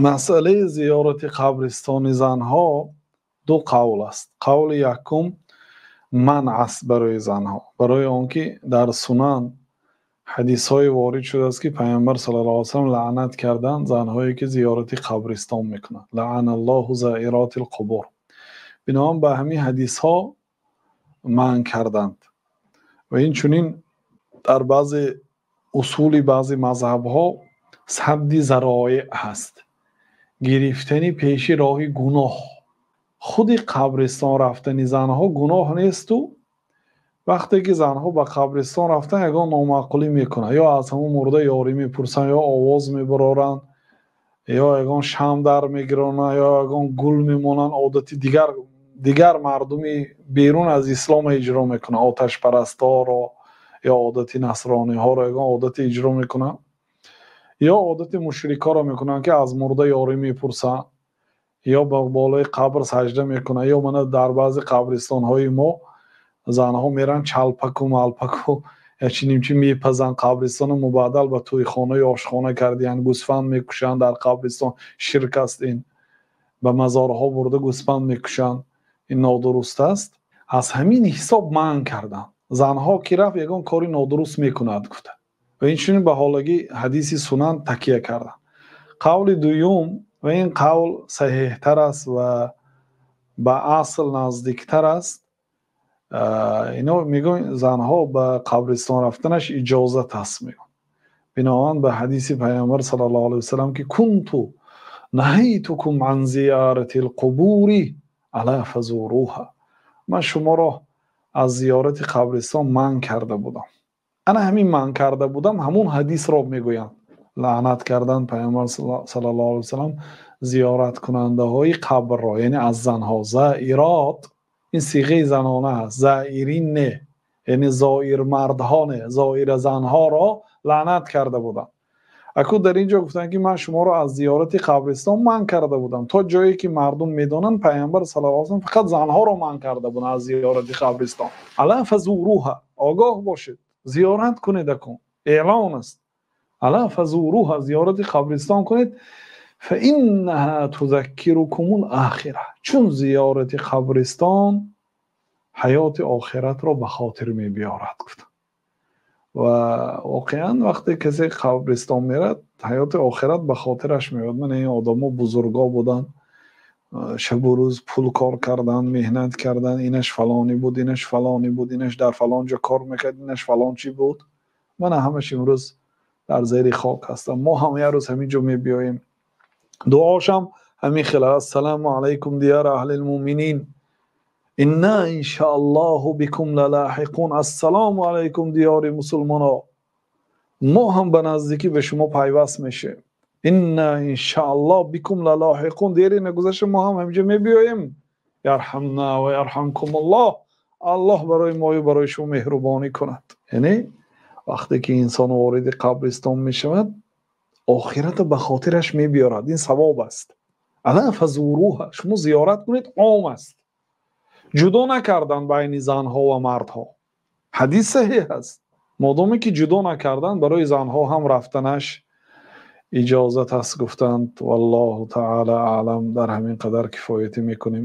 مسئله زیارت قبرستان زنها دو قول است. قول یکم منع است برای زنها، برای آنکه در سنن حدیث های وارد شده است که پیامبر صلی الله علیه و سلم لعنت کردند زنهایی که زیارت قبرستان میکنند. لعن الله زائرات القبور. بنابراین به همین حدیث ها منع کردند و این چنین در بعض اصول بعض مذهب ها سد ذرایع هست، گرفتن پیش راه گناه. خود قبرستان رفتن زنها گناه نیست و وقتی که زنها به قبرستان رفتن یگان نامعقولی میکنن، یا از همون مرده یاری میپرسن، یا آواز میبرارن، یا یگان شم در میگیرن، یا یگان گل میمونن. عادت دیگر مردمی بیرون از اسلام اجرا میکنن، آتش پرستا را یا عادت نصرانی ها را یگان عادت اجرا میکنن، یا عادت مشرکا را میکنن که از مرده یاری میپرسن، یا به بالای قبر سجده میکنن. یا من در بعض قبرستان های ما زنها میرن چلپک و ملپک و چی میپزن قبرستان مبادل به توی خانه یا آشخانه کردین، گوسفند میکشن در قبرستان. شرک است این، به مزارها برده گوسفند میکشن، این نادرست است. از همین حساب منع کردن زنها که رفت یگان کاری نادرست میکند گفته و این چنین به حالگی حدیث سنن تکیه کردن. قول دوم و این قول صحیح تر است و به اصل نزدیکتر است، اینا میگن زنها به قبرستان رفتنش اجازت هست میگن، بنابراین به حدیث پیامبر صلی الله علیه و سلم که کنتو نهیتکم عن زیارت القبور الا فزوروها، من شما را از زیارت قبرستان منع کرده بودم. انا همین منع کرده بودم همون حدیث را میگویند. لعنت کردن پیامبر صلی الله علیه و سلم زیارت کننده های قبر را، یعنی از زنها. زائرات این صیغه زنانه هست، زائرین نه، یعنی زائر مردها نه، زائر زنها را لعنت کرده بودم. اکو در اینجا گفتن که من شما را از زیارت قبرستان منع کرده بودم، تا جایی که مردم میدونن پیامبر صلی الله علیه و سلم فقط زنها را منع کرده بودن از زیارت قبرستان. الا فزوروها، آگاه باشید، زیارت کنید. اکن اعلان است، الا فزوروها، زیارت قبرستان کنید. فانها تذکرکم الاخره، چون زیارت قبرستان حیات آخرت را به خاطر می بیارد. گفت و واقعا وقتی کسی قبرستان میرد حیات آخرت به خاطرش میاد. من این آدما بزرگا بودن، شب و روز پول کار کردن، مهنت کردن، اینش فلانی بود، اینش فلانی بود، اینش در فلان جا کار میکرد، اینش فلان چی بود. من همش امروز در زیر خاک هستم. ما همه روز همینجا میبیاییم. دعاشم همین خلال: السلام علیکم دیار اهل المؤمنین، انا ان شاء الله بكم للاحقون. السلام علیکم دیار مسلمانا، ما هم به نزدیکی به شما پیوست میشه. انا ان شاء الله بكم للاحقون، دیری نگذشت ما هم همینجا میبیاییم. یرحمنا و یرحمکم الله، الله برای ما و برای شما مهربانی کند. یعنی وقتی که انسان وارد قبرستان میشود آخرت به خاطرش میبیارد. این ثواب است. الا فزوروها، شما زیارت کنید، عام است. جدا نکردن بین زنها و مردها. حدیث صحیح است، مادامی که جدا نکردن برای زنها هم رفتنش اجازت است. گفتند والله تعالی اعلم. در همین قدر کفایت میکنیم.